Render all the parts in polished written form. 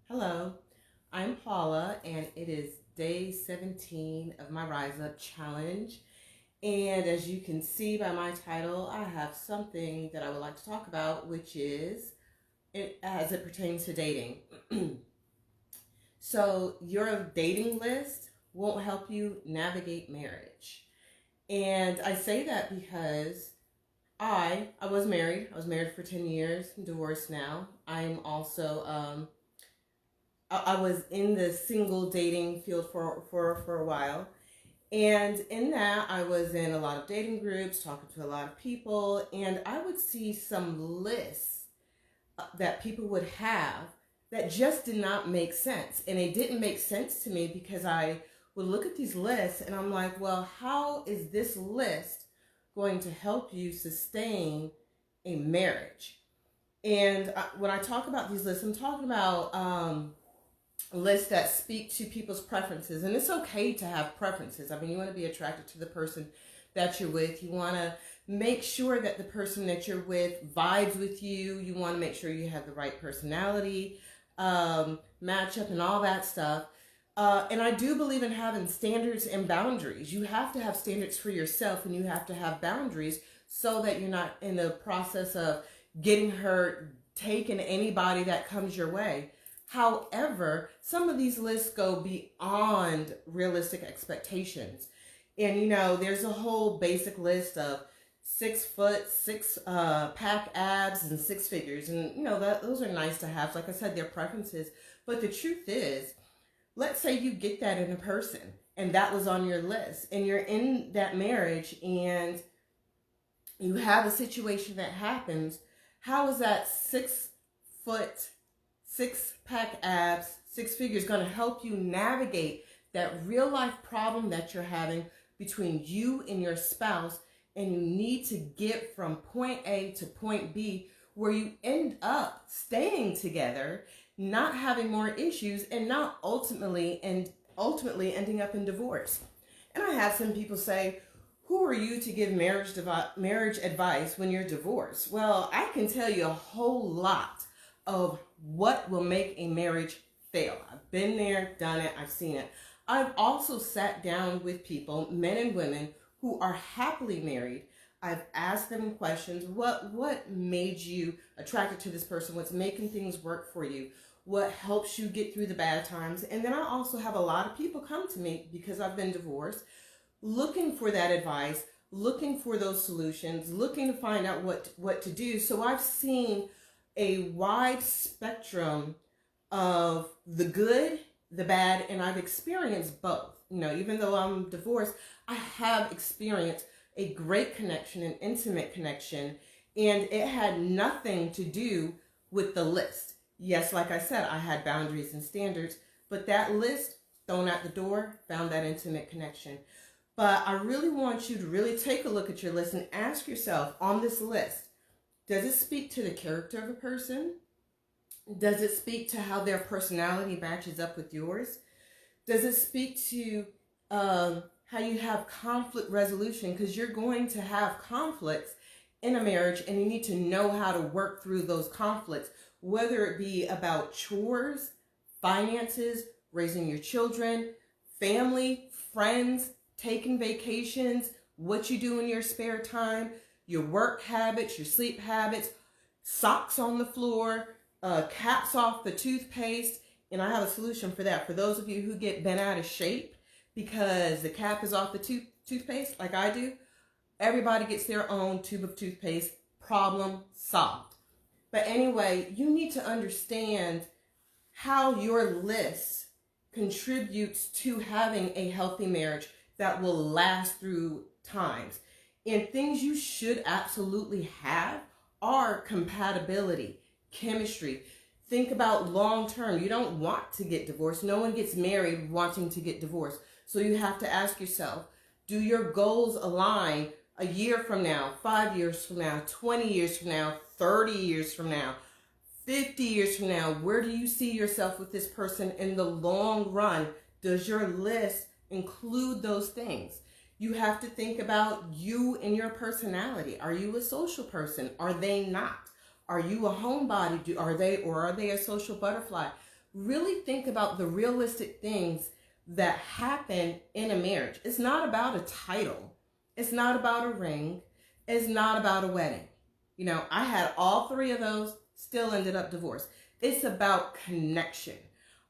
Hello, I'm Paula, and it is day 17 of my Rise Up Challenge. And as you can see by my title, I have something that I would like to talk about, which is as it pertains to dating. So, your dating list won't help you navigate marriage. And I say that because I was married. I was married for 10 years, I'm divorced now. I'm also I was in the single dating field for a while. And in that, I was in a lot of dating groups, talking to a lot of people, and I would see some lists that people would have that just did not make sense. And it didn't make sense to me because I would look at these lists and I'm like, well, how is this list going to help you sustain a marriage? And when I talk about these lists, I'm talking about lists that speak to people's preferences. And it's okay to have preferences. I mean, you want to be attracted to the person that you're with. You want to make sure that the person that you're with vibes with you. You want to make sure you have the right personality, match up, and all that stuff. And I do believe in having standards and boundaries. You have to have standards for yourself, and you have to have boundaries so that you're not in the process of getting hurt, taking anybody that comes your way. However, some of these lists go beyond realistic expectations. And there's a whole basic list of 6 foot, six pack abs, and six figures. And those are nice to have. Like I said, they're preferences. But the truth is, let's say you get that in a person and that was on your list, and you're in that marriage and you have a situation that happens. How is that 6 foot, six pack abs, six figures going to help you navigate that real life problem that you're having between you and your spouse? And you need to get from point A to point B where you end up staying together, not having more issues, and not ultimately ending up in divorce. And I have some people say, who are you to give marriage advice when you're divorced? Well, I can tell you a whole lot of what will make a marriage fail. I've been there, done it, I've seen it. I've also sat down with people, men and women, who are happily married. I've asked them questions. What made you attracted to this person? What's making things work for you? What helps you get through the bad times? And then I also have a lot of people come to me because I've been divorced, looking for that advice, looking for those solutions, looking to find out what to do. So I've seen a wide spectrum of the good, the bad, and I've experienced both. Even though I'm divorced, I have experienced a great connection, an intimate connection, and it had nothing to do with the list. Yes, like I said, I had boundaries and standards, but that list thrown out the door, found that intimate connection. But I really want you to really take a look at your list and ask yourself, on this list, does it speak to the character of a person? Does it speak to how their personality matches up with yours? Does it speak to how you have conflict resolution? Because you're going to have conflicts in a marriage, and you need to know how to work through those conflicts, whether it be about chores, finances, raising your children, family, friends, taking vacations, what you do in your spare time, your work habits, your sleep habits, socks on the floor, caps off the toothpaste. And I have a solution for that. For those of you who get bent out of shape because the cap is off the toothpaste, like I do, everybody gets their own tube of toothpaste. Problem solved. But anyway, you need to understand how your list contributes to having a healthy marriage that will last through times. And things you should absolutely have are compatibility, chemistry. Think about long term. You don't want to get divorced. No one gets married wanting to get divorced. So you have to ask yourself, do your goals align a year from now, 5 years from now, 20 years from now, 30 years from now, 50 years from now? Where do you see yourself with this person in the long run? Does your list include those things? You have to think about you and your personality. Are you a social person? Are they not? Are you a homebody? Are they a social butterfly? really think about the realistic things that happen in a marriage. It's not about a title. It's not about a ring. It's not about a wedding. You know, I had all three of those, still ended up divorced. It's about connection.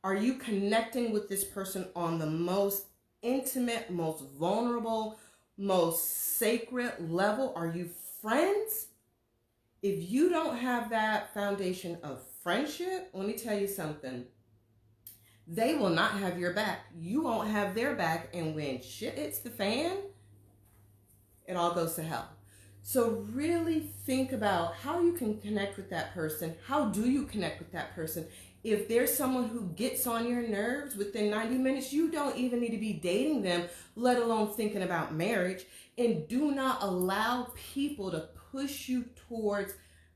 Are you connecting with this person on the most intimate, most vulnerable, most sacred level? Are you friends? If you don't have that foundation of friendship, let me tell you something. They will not have your back. You won't have their back. And when shit hits the fan, it all goes to hell. So really think about how you can connect with that person. How do you connect with that person? If there's someone who gets on your nerves within 90 minutes, you don't even need to be dating them, let alone thinking about marriage. And do not allow people to push you towards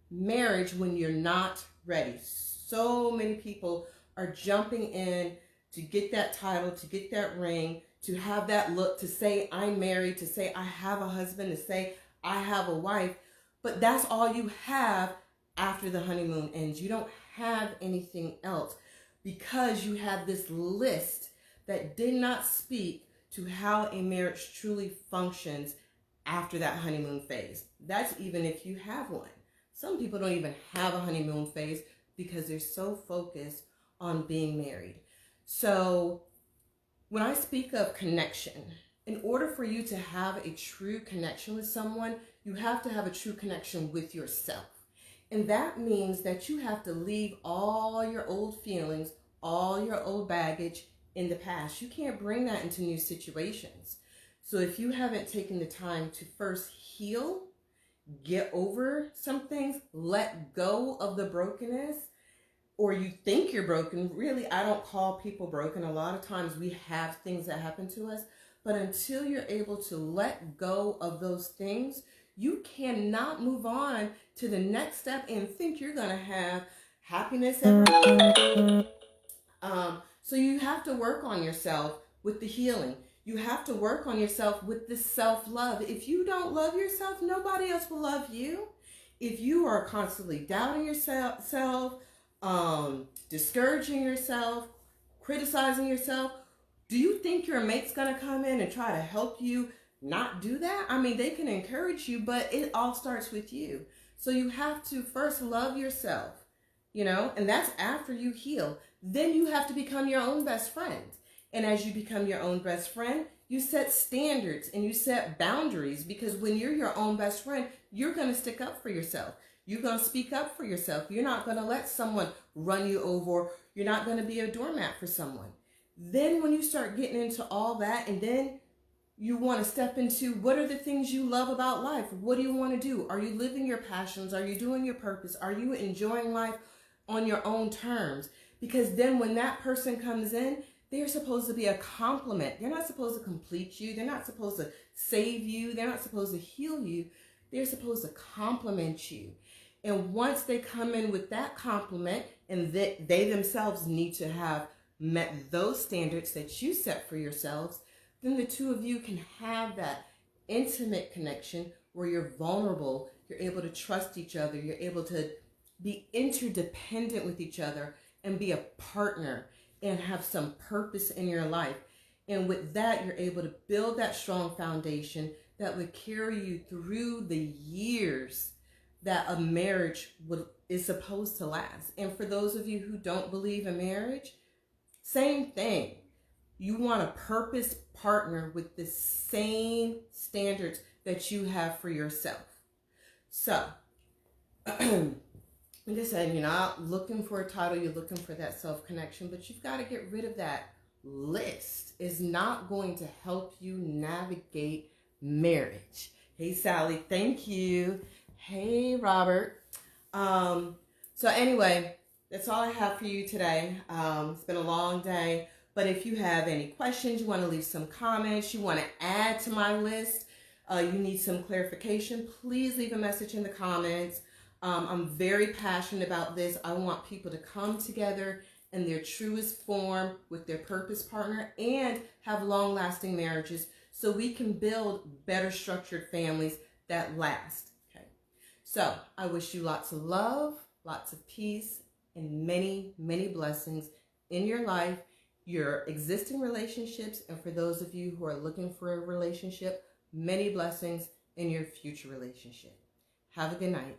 marriage when you're not ready. So many people are jumping in to get that title, to get that ring, to have that look, to say I'm married, to say I have a husband, to say I have a wife. But that's all you have after the honeymoon ends. You don't have anything else because you have this list that did not speak to how a marriage truly functions after that honeymoon phase. That's even if you have one. Some people don't even have a honeymoon phase because they're so focused on being married. So when I speak of connection, in order for you to have a true connection with someone, you have to have a true connection with yourself. And that means that you have to leave all your old feelings, all your old baggage in the past. You can't bring that into new situations. So if you haven't taken the time to first heal, get over some things, let go of the brokenness, or you think you're broken. Really, I don't call people broken. A lot of times we have things that happen to us, but until you're able to let go of those things, you cannot move on to the next step and think you're going to have happiness every day. So you have to work on yourself with the healing. You have to work on yourself with the self-love. If you don't love yourself, nobody else will love you. If you are constantly doubting yourself, discouraging yourself, criticizing yourself, do you think your mate's going to come in and try to help you not do that? I mean, they can encourage you, but it all starts with you. So you have to first love yourself, you know, and that's after you heal. Then you have to become your own best friend. And as you become your own best friend, you set standards and you set boundaries, because when you're your own best friend, you're going to stick up for yourself. You're going to speak up for yourself. You're not going to let someone run you over. You're not going to be a doormat for someone. Then when you start getting into all that, and then you want to step into what are the things you love about life? What do you want to do? Are you living your passions? Are you doing your purpose? Are you enjoying life on your own terms? Because then when that person comes in, they're supposed to be a complement. They're not supposed to complete you. They're not supposed to save you. They're not supposed to heal you. They're supposed to complement you. And once they come in with that compliment, and they themselves need to have met those standards that you set for yourselves, then the two of you can have that intimate connection where you're vulnerable, you're able to trust each other, you're able to be interdependent with each other and be a partner and have some purpose in your life. And with that, you're able to build that strong foundation that would carry you through the years that a marriage is supposed to last. And for those of you who don't believe in marriage, same thing. You want a purpose partner with the same standards that you have for yourself. So, like I said, you're not looking for a title, you're looking for that self-connection, but you've got to get rid of that list. It's not going to help you navigate marriage. Hey, Sally, thank you. Hey, Robert. So anyway, that's all I have for you today. It's been a long day, but if you have any questions, you want to leave some comments, you want to add to my list, you need some clarification, please leave a message in the comments. I'm very passionate about this. I want people to come together in their truest form with their purpose partner and have long-lasting marriages so we can build better structured families that last. Okay. So I wish you lots of love, lots of peace, and many, many blessings. in your life, your existing relationships, and for those of you who are looking for a relationship, many blessings in your future relationship. Have a good night.